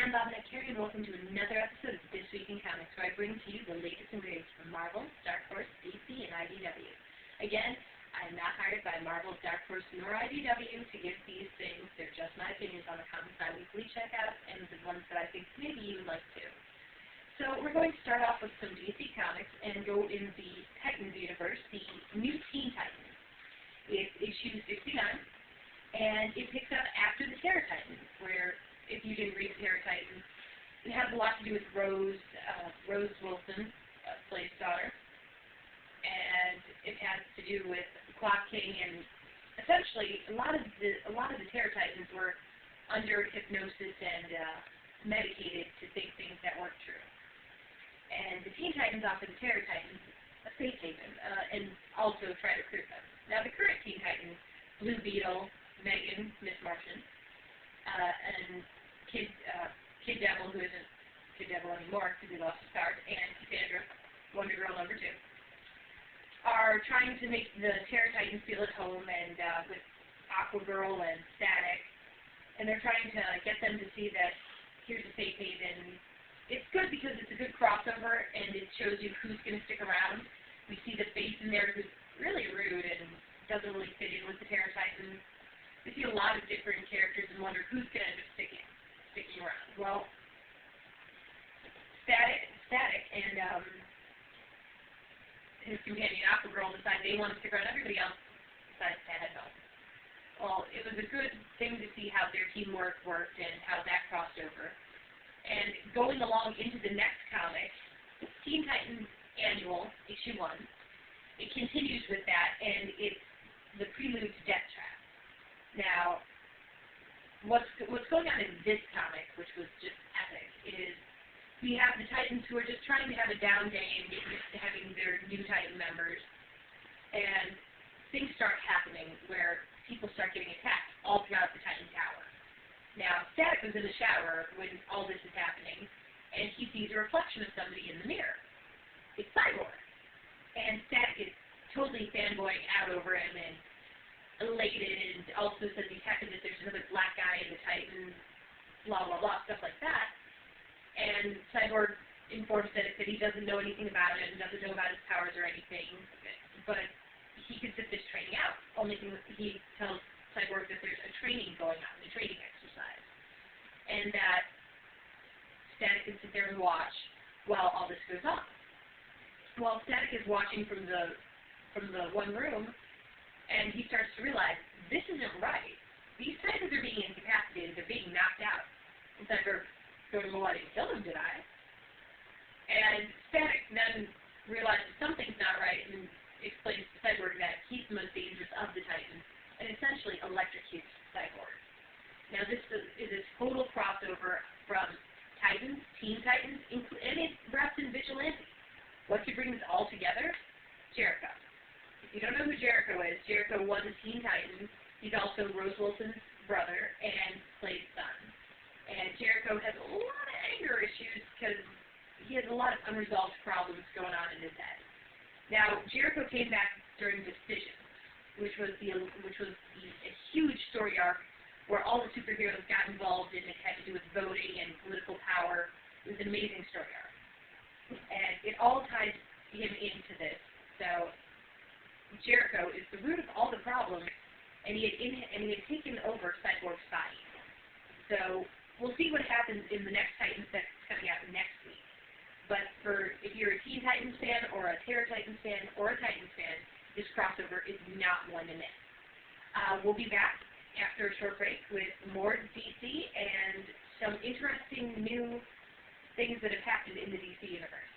I'm Bobbinette Carey, and welcome to another episode of This Week in Comics, where I bring to you the latest and greatest from Marvel, Dark Horse, DC, and IDW. Again, I am not hired by Marvel, Dark Horse, nor IDW to give these things. They're just my opinions on the comics I weekly check out, and the ones that I think maybe you would like too. So we're going to start off with some DC Comics and go in the Titans universe, the new Teen Titans. It's issue 69, and it picks up after the Terror Titans, where, if you didn't read Terror Titans, it has a lot to do with Rose Wilson, Slade's daughter, and it has to do with Clock King, and essentially a lot of the Terror Titans were under hypnosis and medicated to think things that weren't true. And the Teen Titans offer the Terror Titans a safe haven, and also try to recruit them. Now the current Teen Titans, Blue Beetle, Megan, Miss Martian, and Kid Devil, who isn't Kid Devil anymore because he lost his powers, and Cassandra, Wonder Girl #2, are trying to make the Terror Titans feel at home, and with Aqua Girl and Static, and they're trying to get them to see that here's a safe haven. It's good because it's a good crossover, and it shows you who's going to stick around. We see the face in there who's really rude and doesn't really fit in with the Terror Titans. We see a lot of different characters and wonder who's going to end up sticking around. Well, Static and his companion Aqua Girl decide they want to stick around. Everybody else decides to head home. Well, it was a good thing to see how their teamwork worked and how that crossed over. And going along into the next comic, Teen Titans Annual, issue 1, it continues with that, and it's the prelude to Death Trap. Now, what's going on in this comic, which was just epic, is we have the Titans who are just trying to have a down day and get used to having their new Titan members, and things start happening where people start getting attacked all throughout the Titan Tower. Now, Static was in the shower when all this is happening, and he sees a reflection of somebody in the mirror. It's Cyborg. And Static is totally fanboying out over him and elated, and also says he's happy that there's another black guy in the Titans, blah, blah, blah, stuff like that. And Cyborg informs Static that he doesn't know anything about it and doesn't know about his powers or anything, but he can sit this training out. Only thing he tells Cyborg that there's a training going on, a training exercise, and that Static can sit there and watch while all this goes on. While Static is watching from the one room, and he starts to realize, this isn't right. These Titans are being incapacitated, they're being knocked out. And Cyborg goes, well, I didn't kill them, did I? And Static then realizes something's not right and explains to Cyborg that he's the most dangerous of the Titans, and essentially electrocutes Cyborg. Now this is a total crossover from Titans, Teen Titans, and it wraps in Vigilante. What could bring this all together? Jericho. If you don't know who Jericho is, Jericho was a Teen Titan. He's also Rose Wilson's brother and Slade's son. And Jericho has a lot of anger issues because he has a lot of unresolved problems going on in his head. Now, Jericho came back during Decision, which was a huge story arc where all the superheroes got involved and it had to do with voting and political power. It was an amazing story arc. And it all ties him into this. So Jericho is the root of all the problems, and he had taken over Cyborg's body. So we'll see what happens in the next Titans that's coming out next week. But if you're a Teen Titans fan or a Terror Titans fan or a Titans fan, this crossover is not one to miss. We'll be back after a short break with more DC and some interesting new things that have happened in the DC universe.